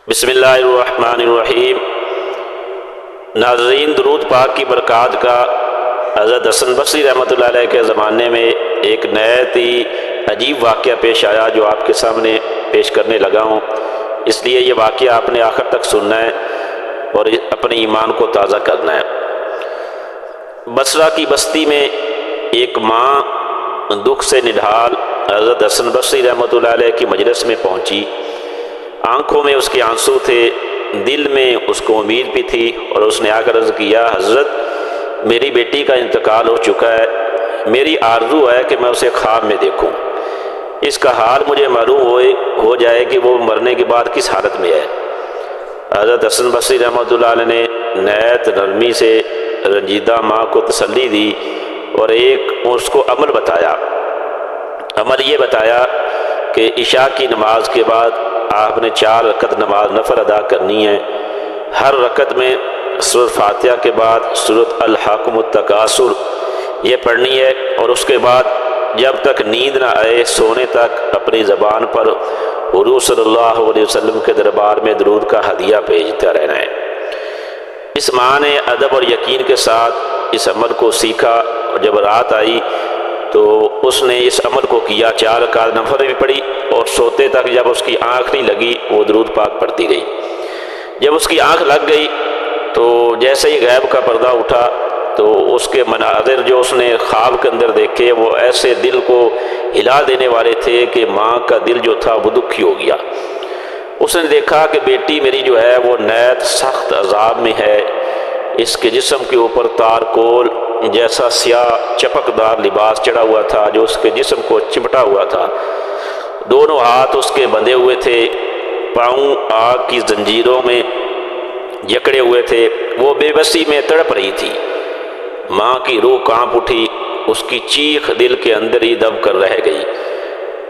بسم اللہ الرحمن الرحیم۔ ناظرین، درود پاک کی برکات کا حضرت حسن بصری رحمۃ اللہ علیہ کے زمانے میں ایک نہایت ہی عجیب واقعہ پیش آیا جو آپ کے سامنے پیش کرنے لگا ہوں۔ اس لیے یہ واقعہ آپ نے آخر تک سننا ہے اور اپنے ایمان کو تازہ کرنا ہے۔ بصرہ کی بستی میں ایک ماں دکھ سے نڈھال حضرت حسن بصری رحمۃ اللہ علیہ کی مجلس میں پہنچی۔ آنکھوں میں اس کے آنسو تھے، دل میں اس کو امید بھی تھی، اور اس نے آ کر عرض کیا، حضرت میری بیٹی کا انتقال ہو چکا ہے، میری آرزو ہے کہ میں اسے خواب میں دیکھوں، اس کا حال مجھے معلوم ہو جائے کہ وہ مرنے کے بعد کس حالت میں ہے۔ حضرت حسن بصری رحمۃ اللہ علیہ نے نہایت نرمی سے رنجیدہ ماں کو تسلی دی اور اس کو عمل بتایا۔ عمل یہ بتایا کہ عشاء کی نماز کے بعد آپ نے 4 رکعت نماز نفل ادا کرنی ہے۔ ہر رکعت میں سورۃ فاتحہ کے بعد سورۃ الحاکم التکاثر یہ پڑھنی ہے، اور اس کے بعد جب تک نیند نہ آئے سونے تک اپنی زبان پر حضور صلی اللہ علیہ وسلم کے دربار میں درود کا ہدیہ بھیجتا رہنا ہے۔ اس ماں نے ادب اور یقین کے ساتھ اس عمل کو سیکھا، اور جب رات آئی تو اس نے اس عمل کو کیا، 4 رکعت نفل بھی پڑھی، اور سوتے تک جب اس کی آنکھ نہیں لگی وہ درود پاک پڑھتی گئی۔ جب اس کی آنکھ لگ گئی تو جیسے ہی غیب کا پردہ اٹھا تو اس کے مناظر جو اس نے خواب کے اندر دیکھے وہ ایسے دل کو ہلا دینے والے تھے کہ ماں کا دل جو تھا وہ دکھی ہو گیا۔ اس نے دیکھا کہ بیٹی میری جو ہے وہ نہایت سخت عذاب میں ہے، اس کے جسم کے اوپر تارکول جیسا سیاہ چپکدار لباس چڑھا ہوا تھا جو اس کے جسم کو چمٹا ہوا تھا، دونوں ہاتھ اس کے بندھے ہوئے تھے، پاؤں آگ کی زنجیروں میں جکڑے ہوئے تھے، وہ بے بسی میں تڑپ رہی تھی۔ ماں کی روح کانپ اٹھی، اس کی چیخ دل کے اندر ہی دب کر رہ گئی۔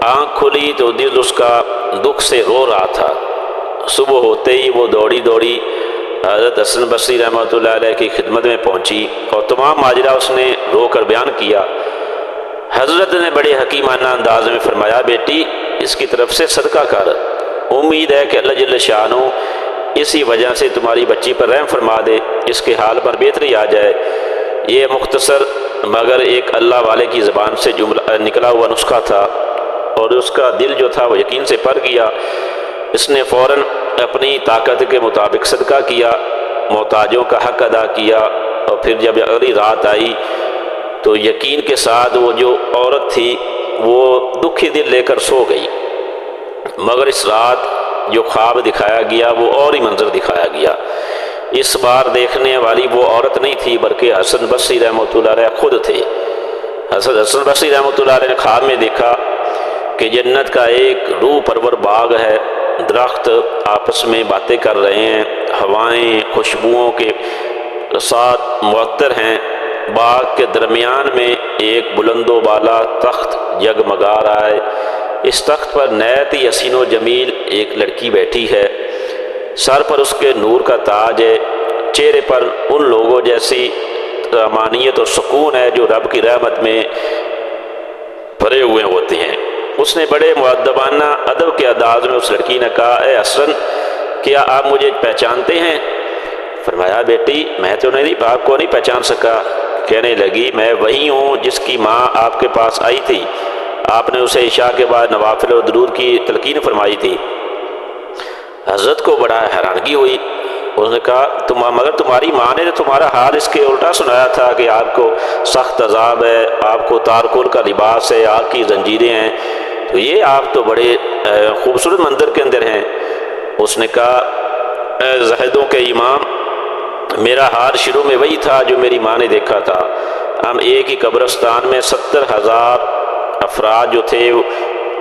آنکھ کھلی تو دل اس کا دکھ سے رو رہا تھا۔ صبح ہوتے ہی وہ دوڑی حضرت حسن بصری رحمۃ اللہ علیہ کی خدمت میں پہنچی اور تمام ماجرا اس نے رو کر بیان کیا۔ حضرت نے بڑے حکیمانہ انداز میں فرمایا، بیٹی اس کی طرف سے صدقہ کر، امید ہے کہ اللہ جل شانہ اسی وجہ سے تمہاری بچی پر رحم فرما دے، اس کے حال پر بہتری آ جائے۔ یہ مختصر مگر ایک اللہ والے کی زبان سے جملہ نکلا ہوا نسخہ تھا، اور اس کا دل جو تھا وہ یقین سے بھر گیا۔ اس نے فوراً اپنی طاقت کے مطابق صدقہ کیا، محتاجوں کا حق ادا کیا، اور پھر جب اگلی رات آئی تو یقین کے ساتھ وہ جو عورت تھی وہ دکھی دل لے کر سو گئی، مگر اس رات جو خواب دکھایا گیا وہ اور ہی منظر دکھایا گیا۔ اس بار دیکھنے والی وہ عورت نہیں تھی بلکہ حسن بصری رحمۃ اللہ علیہ خود تھے۔ حسن بصری رحمۃ اللہ علیہ نے خواب میں دیکھا کہ جنت کا ایک روح پرور باغ ہے، درخت آپس میں باتیں کر رہے ہیں، ہوائیں خوشبوؤں کے ساتھ معطر ہیں، باغ کے درمیان میں ایک بلند و بالا تخت جگمگا رہا ہے، اس تخت پر نہایت ہی حسین و جمیل ایک لڑکی بیٹھی ہے، سر پر اس کے نور کا تاج ہے، چہرے پر ان لوگوں جیسی رحمانیت اور سکون ہے جو رب کی رحمت میں بھرے ہوئے ہوتے ہیں۔ اس نے بڑے مؤدبانہ ادب کے انداز میں اس لڑکی نے کہا، اے حسن کیا آپ مجھے پہچانتے ہیں؟ فرمایا، بیٹی میں تو آپ کو نہیں پہچان سکا۔ کہنے لگی، میں وہی ہوں جس کی ماں آپ کے پاس آئی تھی، آپ نے اسے عشاء کے بعد نوافل و درود کی تلقین فرمائی تھی۔ حضرت کو بڑا حیرانگی ہوئی، اس نے کہا، مگر تمہاری ماں نے تمہارا حال اس کے الٹا سنایا تھا کہ آپ کو سخت عذاب ہے، آپ کو تارکول کا لباس ہے، آگ کی زنجیریں ہیں، تو یہ آپ تو بڑے خوبصورت منظر کے اندر ہیں۔ اس نے کہا، اے زاہدوں کے امام، میرا حال شروع میں وہی تھا جو میری ماں نے دیکھا تھا۔ ہم ایک ہی قبرستان میں 70,000 افراد جو تھے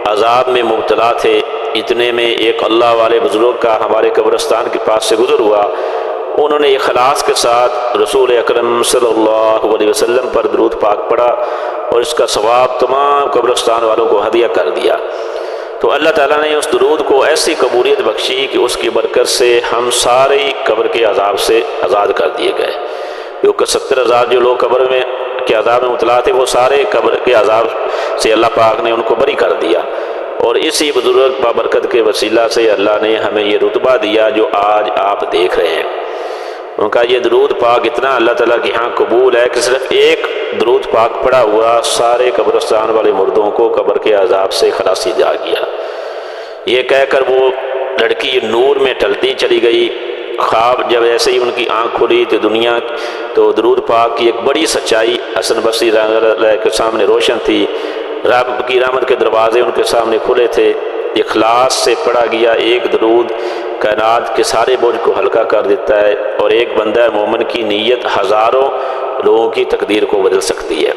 عذاب میں مبتلا تھے، اتنے میں ایک اللہ والے بزرگ کا ہمارے قبرستان کے پاس سے گزر ہوا، انہوں نے اخلاص کے ساتھ رسول اکرم صلی اللہ علیہ وسلم پر درود پاک پڑھا اور اس کا ثواب تمام قبرستان والوں کو ہدیہ کر دیا۔ تو اللہ تعالیٰ نے اس درود کو ایسی قبولیت بخشی کہ اس کی برکت سے ہم سارے قبر کے عذاب سے آزاد کر دیے گئے، کیونکہ 70,000 جو لوگ قبر میں کے عذاب میں مبتلا تھے وہ سارے قبر کے عذاب سے اللہ پاک نے ان کو بری کر دیا، اور اسی بزرگ بابرکت کے وسیلہ سے اللہ نے ہمیں یہ رتبہ دیا جو آج آپ دیکھ رہے ہیں۔ ان کا یہ درود پاک اتنا اللہ تعالیٰ کے ہاں قبول ہے کہ صرف ایک درود پاک پڑھا ہوا سارے قبرستان والے مردوں کو قبر کے عذاب سے خلاصی دیا گیا۔ یہ کہہ کر وہ لڑکی نور میں ٹلتی چلی گئی۔ خواب جب ایسے ہی ان کی آنکھ کھلی تو درود پاک کی ایک بڑی سچائی حسن بصری رحمۃ اللہ کے سامنے روشن تھی۔ رب کی رحمت کے دروازے ان کے سامنے کھلے تھے۔ اخلاص سے پڑھا گیا ایک درود کائنات کے سارے بوجھ کو ہلکا کر دیتا ہے، اور ایک بندہ مومن کی نیت ہزاروں لوگوں کی تقدیر کو بدل سکتی ہے۔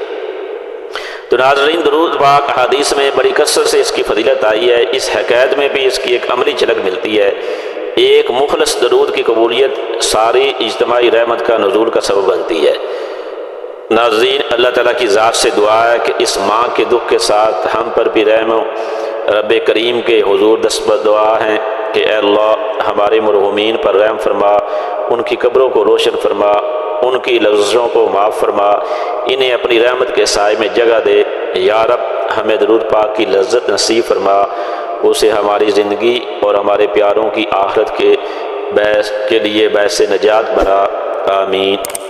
تو ناظرین، درود پاک حدیث میں بڑی کثرت سے اس کی فضیلت آئی ہے۔ اس حکایت میں بھی اس کی ایک عملی جھلک ملتی ہے۔ ایک مخلص درود کی قبولیت ساری اجتماعی رحمت کا نزول کا سبب بنتی ہے۔ ناظرین، اللہ تعالیٰ کی ذات سے دعا ہے کہ اس ماں کے دکھ کے ساتھ ہم پر بھی رحم ہو۔ رب کریم کے حضور دستبد دعا ہیں کہ اے اللہ ہمارے مرحومین پر رحم فرما، ان کی قبروں کو روشن فرما، ان کی لفظوں کو معاف فرما، انہیں اپنی رحمت کے سائے میں جگہ دے۔ یا رب ہمیں درود پاک کی لذت نصیب فرما، اسے ہماری زندگی اور ہمارے پیاروں کی آخرت کے لیے باعث نجات بنا۔ آمین۔